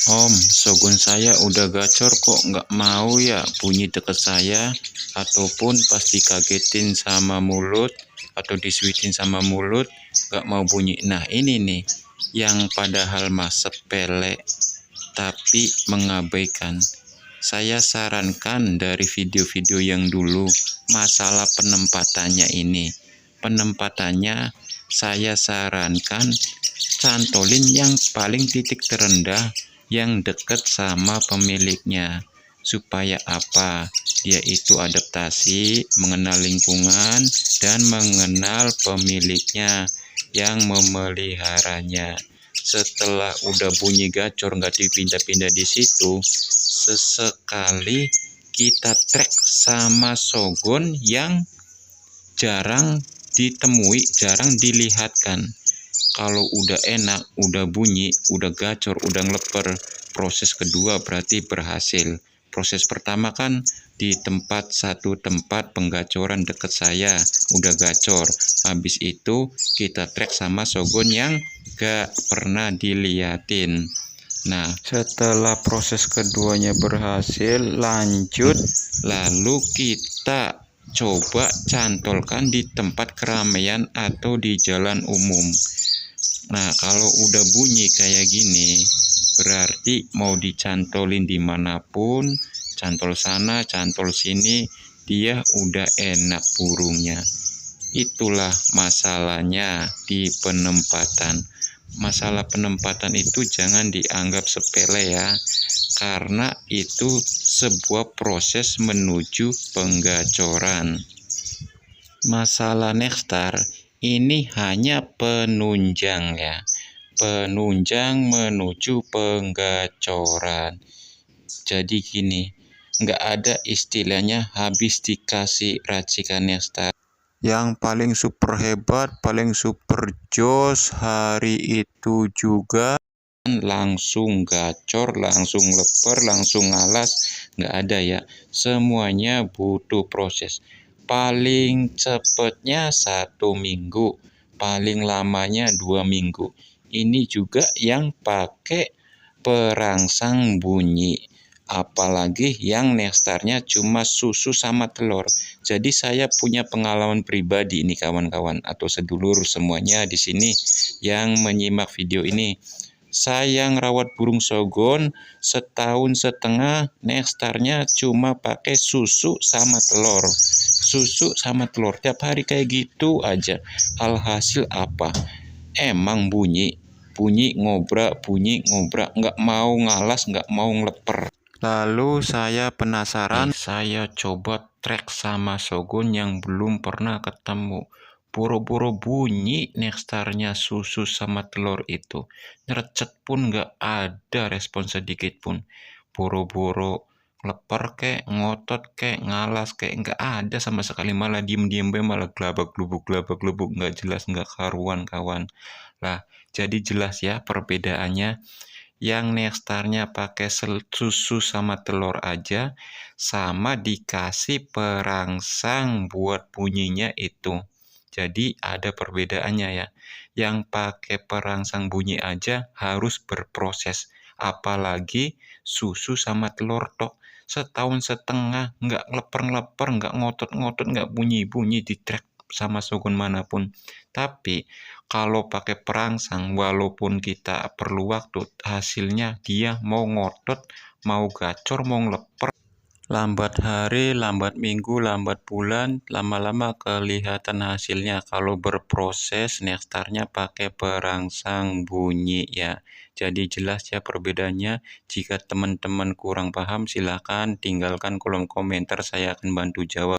Om, Shogun saya udah gacor kok nggak mau ya bunyi deket saya, ataupun pas dikagetin sama mulut atau disuitin sama mulut nggak mau bunyi. Nah ini nih yang padahal mah sepele tapi mengabaikan. Saya sarankan dari video-video yang dulu masalah penempatannya ini. Penempatannya saya sarankan cantolin yang paling titik terendah yang dekat sama pemiliknya. Supaya apa? Dia itu adaptasi, mengenal lingkungan, dan mengenal pemiliknya yang memeliharanya. Setelah udah bunyi gacor nggak dipindah-pindah di situ, sesekali kita track sama Shogun yang jarang ditemui, jarang dilihatkan. Kalau udah enak, udah bunyi, udah gacor, udah ngeleper, proses kedua berarti berhasil. Proses pertama kan di satu tempat penggacoran deket saya, udah gacor. Habis itu kita track sama Shogun yang gak pernah diliatin. Nah, setelah proses keduanya berhasil, lanjut. Lalu kita coba cantolkan di tempat keramaian atau di jalan umum. Nah, kalau udah bunyi kayak gini, berarti mau dicantolin dimanapun, cantol sana, cantol sini, dia udah enak burungnya. Itulah masalahnya di penempatan. Masalah penempatan itu jangan dianggap sepele ya, karena itu sebuah proses menuju penggacoran. Masalah Nexstar ini hanya penunjang ya, penunjang menuju penggacoran. Jadi gini, nggak ada istilahnya habis dikasih racikan Nexstar yang paling super hebat, paling super jos, hari itu juga langsung gacor, langsung leper, langsung ngalas. Nggak ada ya, semuanya butuh proses. Paling cepatnya 1 minggu, paling lamanya 2 minggu. Ini juga yang pakai perangsang bunyi, apalagi yang Nexstarnya cuma susu sama telur. Jadi saya punya pengalaman pribadi ini kawan-kawan atau sedulur semuanya di sini yang menyimak video ini. Saya ngerawat burung Shogun 1,5 tahun, Nexstarnya cuma pakai susu sama telur. Susu sama telur tiap hari kayak gitu aja. Alhasil apa? Emang bunyi ngobrak, nggak mau ngalas, nggak mau ngeleper. Lalu saya penasaran, saya coba track sama Shogun yang belum pernah ketemu. Boro-boro bunyi Nexstarnya susu sama telur itu. Ngerecet pun nggak ada respon sedikit pun. Boro-boro leper kek, ngotot kek, ngalas kek, nggak ada sama sekali. Malah diem-diem malah gelabak gelubuk nggak jelas, nggak karuan kawan. Lah, jadi jelas ya perbedaannya. Yang Nexstarnya pakai susu sama telur aja, sama dikasih perangsang buat bunyinya itu. Jadi ada perbedaannya ya. Yang pakai perangsang bunyi aja harus berproses. Apalagi susu sama telur tok. 1,5 tahun nggak ngeleper-ngeleper, nggak ngotot-ngotot, nggak bunyi-bunyi di track sama Shogun manapun. Tapi kalau pakai perangsang, walaupun kita perlu waktu, hasilnya dia mau ngotot, mau gacor, mau ngeleper. Lambat hari, lambat minggu, lambat bulan, lama-lama kelihatan hasilnya. Kalau berproses, Nexstarnya pakai perangsang bunyi ya. Jadi jelas ya perbedaannya. Jika teman-teman kurang paham, silakan tinggalkan kolom komentar, saya akan bantu jawab.